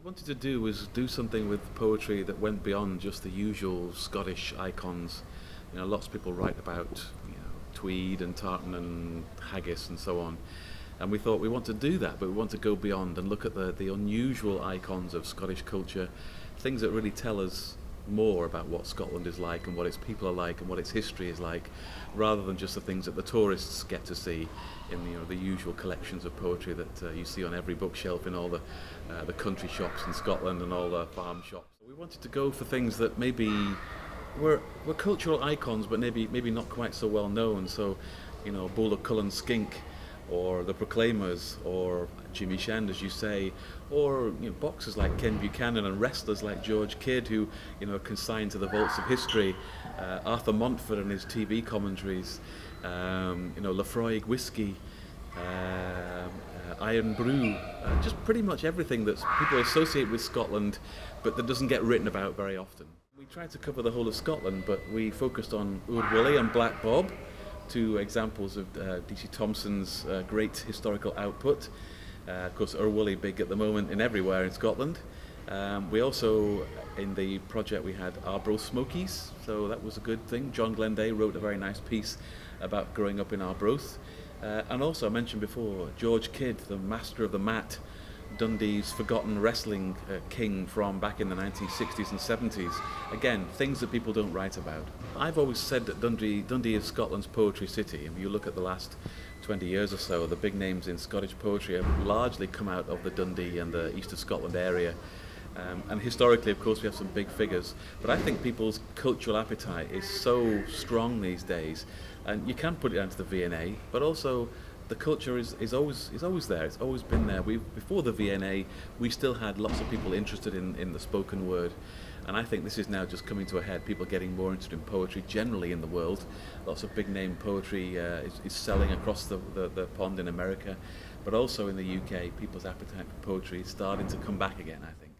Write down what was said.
we wanted to do was do something with poetry that went beyond just the usual Scottish icons. Lots of people write about Tweed and tartan and haggis and so on. And we thought we want to do that, but we want to go beyond and look at the unusual icons of Scottish culture, things that really tell us more about what Scotland is like and what its people are like and what its history is like, rather than just the things that the tourists get to see in the usual collections of poetry that you see on every bookshelf in all the country shops in Scotland and all the farm shops. We wanted to go for things that maybe were cultural icons, but maybe not quite so well known. So, Bula Cullen Skink, or the Proclaimers, or Jimmy Shand, as you say, or boxers like Ken Buchanan and wrestlers like George Kidd, who are consigned to the vaults of history. Arthur Montfort and his TV commentaries, Lafroig whiskey, Iron Brew, just pretty much everything that people associate with Scotland, but that doesn't get written about very often. We tried to cover the whole of Scotland, but we focused on Ur Wully and Black Bob, two examples of D.C. Thomson's great historical output. Of course, Ur Wully big at the moment in everywhere in Scotland. We also, in the project, we had Arbroath Smokies, so that was a good thing. John Glenday wrote a very nice piece about growing up in Arbroath. And also, I mentioned before, George Kidd, the master of the mat, Dundee's forgotten wrestling king from back in the 1960s and 70s. Again, things that people don't write about. I've always said that Dundee is Scotland's poetry city. If you look at the last 20 years or so, the big names in Scottish poetry have largely come out of the Dundee and the east of Scotland area. And historically, of course, we have some big figures. But I think people's cultural appetite is so strong these days. And you can put it down to the V&A, but also the culture is always there. It's always been there. Before the V&A, we still had lots of people interested in the spoken word. And I think this is now just coming to a head, people getting more interested in poetry generally in the world. Lots of big name poetry is selling across the pond in America. But also in the UK, people's appetite for poetry is starting to come back again, I think.